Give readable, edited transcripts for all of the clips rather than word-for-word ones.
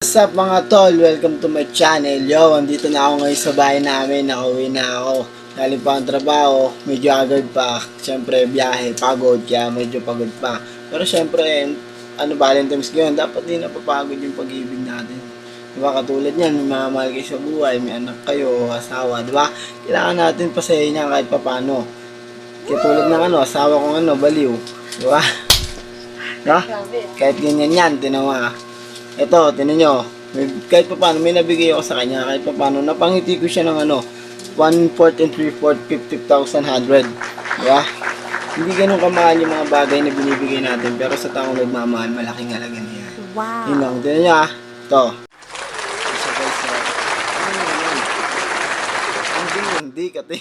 What's up mga tol? Welcome to my channel. Yo, andito na ako ngayon sa bahay namin. Nakauwi na ako. Galing pa ang trabaho. Medyo agad pa. Siyempre, biyahe. Pagod. Kaya medyo pagod pa. Pero siyempre, Valentine's ngayon. Dapat din napapagod yung pag-ibig natin. Diba? Katulad niyan, may mga mahal kayo sa buhay. May anak kayo, asawa. Diba? Kailangan natin pasayin niya kahit papano. Katulad ng asawa kong baliw. Diba? No? Kahit ganyan yan, tinawa. Ito, tinan nyo. Kahit pa paano, may nabigay ako sa kanya. Kahit pa paano, napangiti ko siya ng 1/4 and 3/4, 50,100. Diba? Hindi ganun kamahal yung mga bagay na binibigay natin. Pero sa taong nagmamahal, malaking halaga niya. Wow. Yun lang. Tinan nyo Ito. Hindi kati.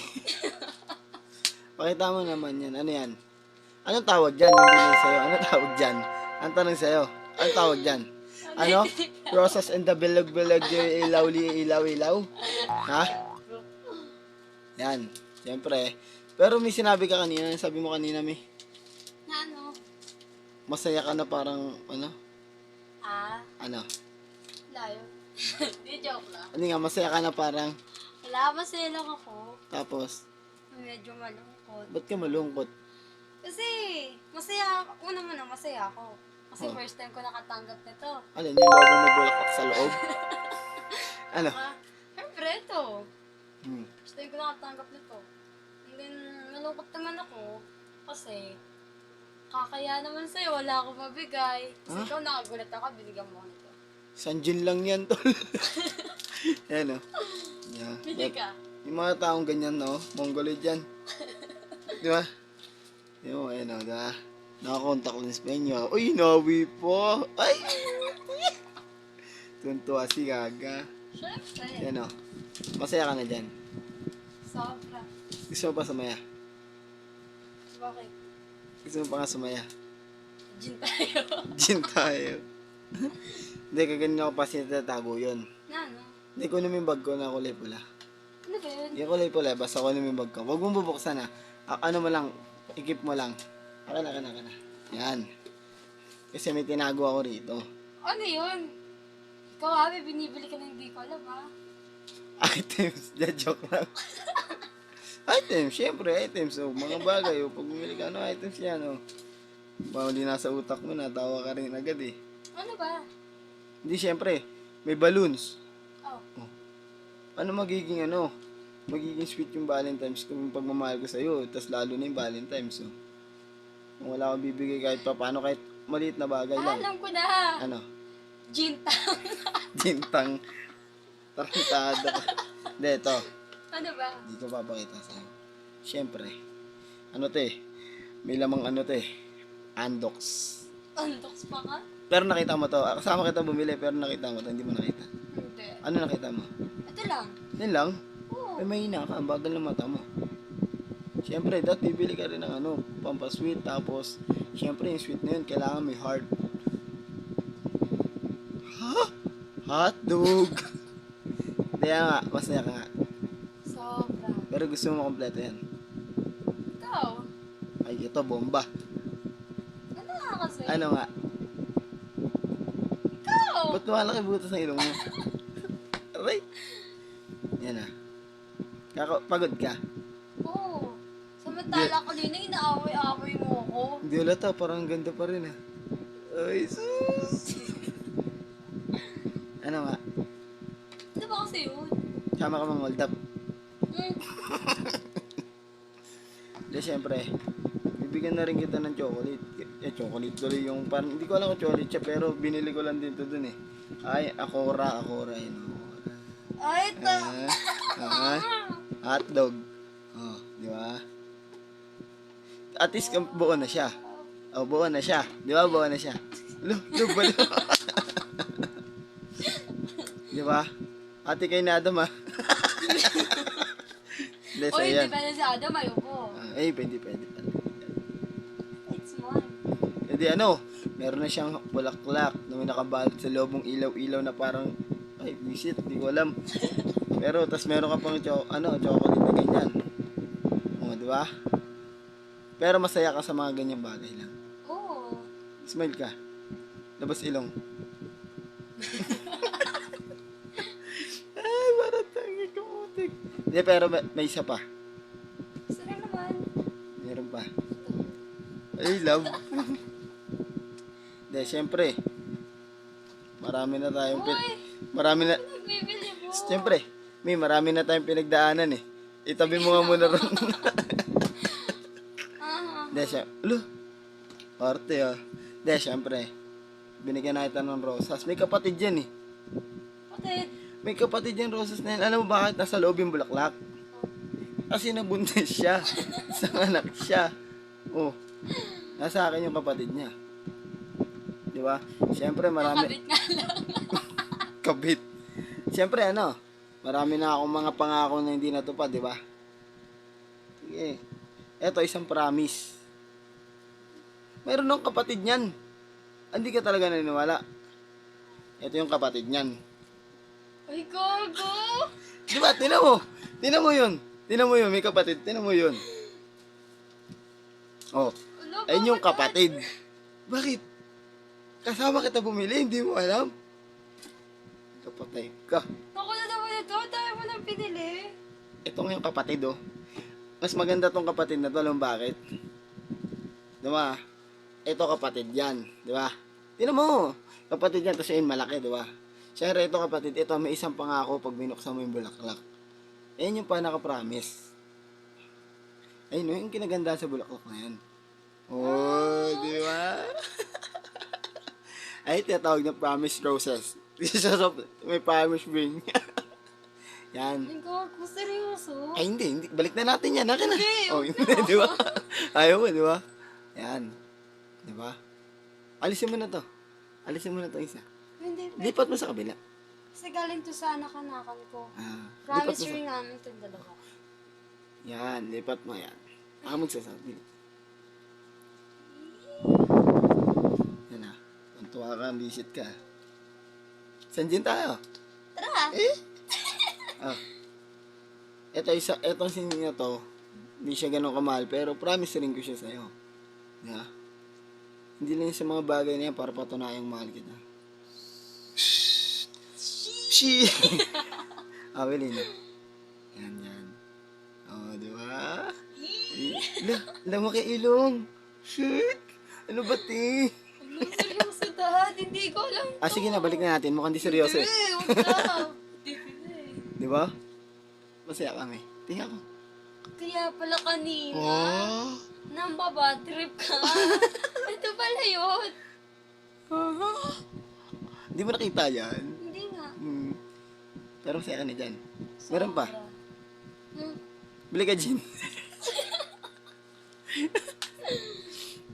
Pakita mo naman yan. Ano yan? Anong tawag dyan? Yung binigay sa'yo? Anong tawag dyan? Ang tanong sa'yo. Anong tawag dyan? Roses and the bilog-bilog ilaw-ilaw? Ha? Yan. Siyempre. Pero may sinabi ka kanina. Sabi mo kanina, may Ano? masaya ka na parang, Layo. Di joke lang. Ano nga, masaya ka na parang, Wala, masaya lang ako. tapos, Medyo malungkot. ba't ka malungkot? Kasi, masaya ako. Una masaya ako. Kasi Oh. first time ko nakatanggap nito. Alin, yung lobo mo bulaklak sa loob? Ano? Siyempre, ito. Hmm. First time ko nakatanggap nito. And then, malungkot naman ako. Kasi, kakaya naman sa'yo, wala akong mabigay. Kasi ikaw nakagulat ako, binigyan mo ako nito. Sanjin lang yan, tol. Yan, Yeah. Bili ka. Yung mga taong ganyan, Mongoloid yan. Di ba? Yung, di ba? Nakakontak ko ng Espanya. Uy, nawi po. Ay! Tuntua si Gaga. Siyempre. Yan, Masaya ka na dyan. Sobra. Gusto mo pa sumaya? Bakit? Gusto mo pa nga sumaya? Gin tayo. Gin tayo. Hindi, kaganin ako pa sinatatago yun. Ano? Hindi, kunin mo yung bag ko na kulay pula. Ano ba yun? Yung kulay pula, basta kunin mo yung bag ko. Huwag mong bubuksan ano mo lang, ikip mo lang. Aka na. Yan. Kasi may tinago ako rito. Ano yun? Ikaw may binibili ka na hindi ko alam Items, joke lang. Items, syempre items. Mga bagay, pag bumili ka, items yan, Bawal din nasa utak mo, natawa ka rin agad eh. Ano ba? Hindi, syempre, may balloons. Oh. Ano magiging magiging sweet yung Valentine's kung pagmamahal ko sa'yo, tas lalo na yung Valentine's, Kung wala akong bibigay kahit pa paano, kahit maliit na bagay lang. Alam ko na. Ano? Gin tang. Gintang. Tarantado ka. Hindi, ito. Ano ba? Hindi ko papakita sa'yo. Siyempre. May lamang Andox. Andox pa ka? Pero nakita mo to. Kasama kita bumili, pero nakita mo to. Hindi mo nakita. Hindi. Ano nakita mo? Ito lang. Yan lang. Oo. Ay, mahina ka. Ang bagal ng mata mo. Siyempre, bibili ka rin ng pampasweet. Tapos, siyempre, yung sweet na yun, kailangan may heart. Ha? Hotdog! Kaya nga, masaya ka nga. Sobra. Pero gusto mo makompleto yan. Ikaw? Ay, ito, bomba. Ano nga kasi? Ano nga? Ikaw? Ba't lumalaki butas ng ilong mo? Aray! Yan pagod ka? Oo. Samantala kanina inaaway-away mo ako. Hindi halata, parang ganda pa rin Ay, sus! Ano nga? Ano ba kasi yun? Sama ka mang hold up. Hmm. Di, syempre, bibigyan na rin kita ng chocolate. Chocolate tuloy yung parang, hindi ko alam kung chocolate siya, pero binili ko lang dito dun Ay, Akora, yun. Ay, ito. Hotdog. Di ba? At least, buo na siya. Buo na siya. Di ba, buo na siya. Balo. Di ba? Ate kay na Adam, Hindi, Oy, sa'yo yan. hindi pwede si Adam, ayoko. Pwede. It's mine. Hindi, meron na siyang bulaklak na may nakabalot sa lobong ilaw-ilaw na parang, ay, visit, di ko alam. Pero, tas meron ka pang chocolate na ganyan. Di ba? Pero masaya ka sa mga ganyang bagay lang. Oo. Smile ka. Labas ilong. Hindi, pero may isa pa. Isa rin naman. Meron pa. Ay, love. Hindi, syempre. Marami na tayong Uy! marami na, Nagbibili mo. syempre, marami na tayong pinagdaanan eh. Itabi mo nga muna ron. Hindi, syempre. Arte ah. Hindi, syempre. Binigyan na kita ng rosas. May kapatid yan eh. Kapatid. May kapatid yan, rosas na yan. Alam mo bakit nasa loob yung bulaklak? Kasi nabuntis siya. Isang anak siya. Oh. Nasa akin yung kapatid niya. Di ba? Siyempre marami. Kabit nga lang. Kabit. Siyempre ano, marami na akong mga pangako na hindi natupad, di ba? Sige. Eto, isang promise. Meron nung kapatid niyan. Hindi ka talaga naniniwala. Ito yung kapatid niyan. Ay, gago. Di ba? Tinan mo. Tinan mo yun. Tinan mo yun. May kapatid. Tinan mo yun. Oh. Ano, Ayun yung bakit kapatid. Bakit? Kasama kita bumili. Hindi mo alam. Kapatay ka. Ako na naman ito. Dahil mo nang pinili. Ito nga yung kapatid, oh. Mas maganda tong kapatid na to. Alam mo bakit? Di ba? Ito kapatid yan. Di ba? Tinan mo. Kapatid yan. Tapos yun malaki, di ba? Siyempre, ito kapatid. Ito, may isang pangako pag binuksan mo yung bulaklak. Ayan yung panaka-promise. Ayun, yung kinaganda sa bulaklak na yan. Oh, di ba? Ay, tinatawag na promise roses. May promise ring. Yan. Ay, gago. Seryoso? Ay, hindi. Balik na natin yan. Akin na. Hindi, Oh, hindi, di ba? Ayaw mo, di ba? Yan. Di ba? Alisin mo na to. Alisin mo na to isa. Hindi. Lipat mo sa kabila. Kasi galing to sa anak-anakan ko. Lipat Promise mo ring namin itong dalawa. Yan, lipat mo yan. Ako magsasabi. Yan na. Tuntua ka, visit ka. Saan din tayo? Tara! Eh? Ah. Etong sinin niya to, hindi siya ganun kamahal, pero promise rin ko siya sa'yo. Yeah. Hindi lang sa mga bagay na yan para patunayang mahal kita. Shhh! Awelin na. Yan, yan. Oh, di ba? Alam mo kay Ilong. Shit! Ano ba, ti? Ano, seryoso dad? Hindi ko alam to. Ah, sige na, balik na natin. Mukhang di seryoso eh. Hindi, huwag na. Hindi pwede. Di ba? Masaya kami. Tingnan ko. Kaya pala kanina, Oh! nang baba trip ka. Ito pala yun. Di mo nakita yan? Hindi nga. Pero masaya ka na dyan. Meron pa. Hmm. Bili ka gin.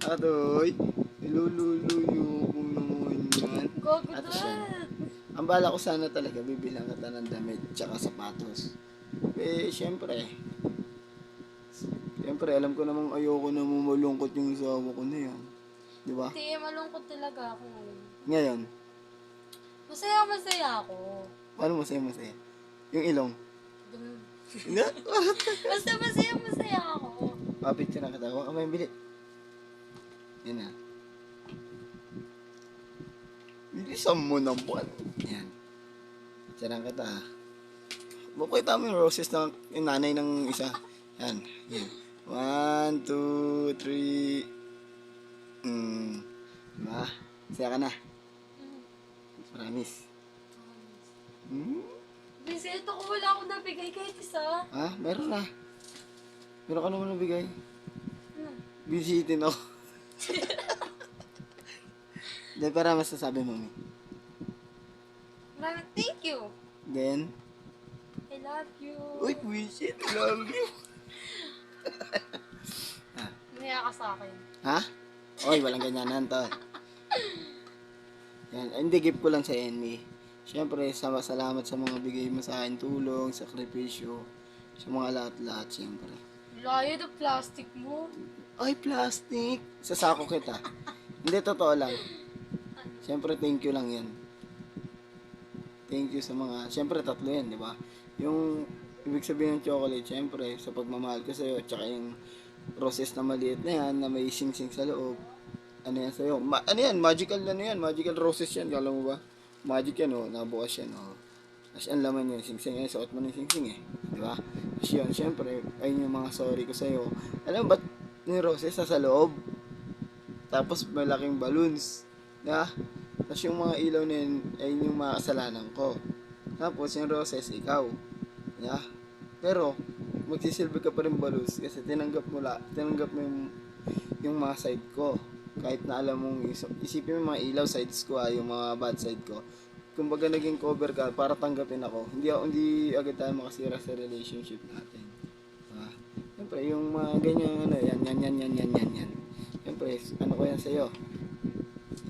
Atoy. Ilululuyo ko naman yan. Gago At siya. dad. Ang bala ko sana talaga, bibilang kita ng damit tsaka sapatos. Eh, syempre. Siyempre, alam ko namang ayoko na malungkot yung asawa ko na yan. Di ba? Hindi, malungkot talaga ako ngayon. Ngayon, Masaya ako. paano masaya? Yung ilong. Dum- Nga? Basta masaya ako. Papicture na kita. Huwag ka may bili. Yan na. Bilisan mo naman. Yan. Sarang kita. Bukita mo yung roses ng yung nanay ng isa. Yan. Yan. 1, 2, 3. Diba? Saya ka na. Promise. Vincent, ako wala akong nabigay kahit isa. Ha? Meron na. Meron ka naman nabigay. Ano? Bisitin ako. Dahil para masasabi mo, Mami. Maraming thank you. Then, I love you. uy, visit. Love you. Umiyak ka sa akin. Ha? Oy, walang ganyanan to. Yan. Hindi, gift ko lang sa Enmy. Siyempre, salamat sa mga bigay mo sa akin, tulong, sakripisyo, sa mga lahat-lahat, siyempre. Layo ng plastic mo. Ay, plastic! Sa sako kita. Hindi, totoo lang. Siyempre, thank you lang yan. Thank you sa mga, siyempre, tatlo yan, di ba? Yung, ibig sabihin ng chocolate, siyempre, sa pagmamahal ko sa'yo, tsaka yung roses na maliit na yan, na may sing-sing sa loob. Ano yan sa'yo? Ano yan? Magical magical roses yan, kala mo ba? Magic yan, oh. Nabukas yan, oh. Tapos ang laman yun, sing-sing. Suot mo ng sing-sing, eh. Di ba? yun, syempre, ayun yung mga sorry ko sa'yo. Alam mo ba't ni Roses nasa loob? Tapos malaking balloons. Na? Tapos yung mga ilaw na yun, ayun yung mga kasalanan ko. Tapos yung Roses, ikaw. Yeah. Pero, magsisilbi ka pa rin balloons kasi tinanggap mo yung mga side ko. Kahit na alam mong isipin mo yung mga ilaw sides ko, yung mga bad side ko. Kumbaga naging cover ka para tanggapin ako. Hindi agad tayo makasira sa relationship natin. Siyempre, yung mga ganyan, yan. Siyempre, ano ko yan sa'yo?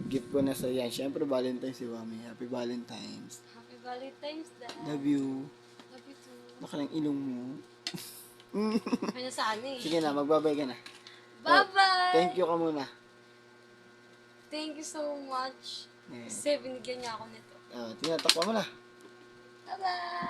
Gift ko na sa'yo yan. Siyempre, Valentine's si Mami. Happy Valentine's. Happy Valentine's, Dad. Love you. Love you too. Baka lang ilong mo. Ano sana eh. Sige na, magbabay ka na. Bye-bye! Thank you ka muna. Thank you so much. Yeah. Kasi binigyan niya ako nito. Tinatakpa mo na. Bye-bye!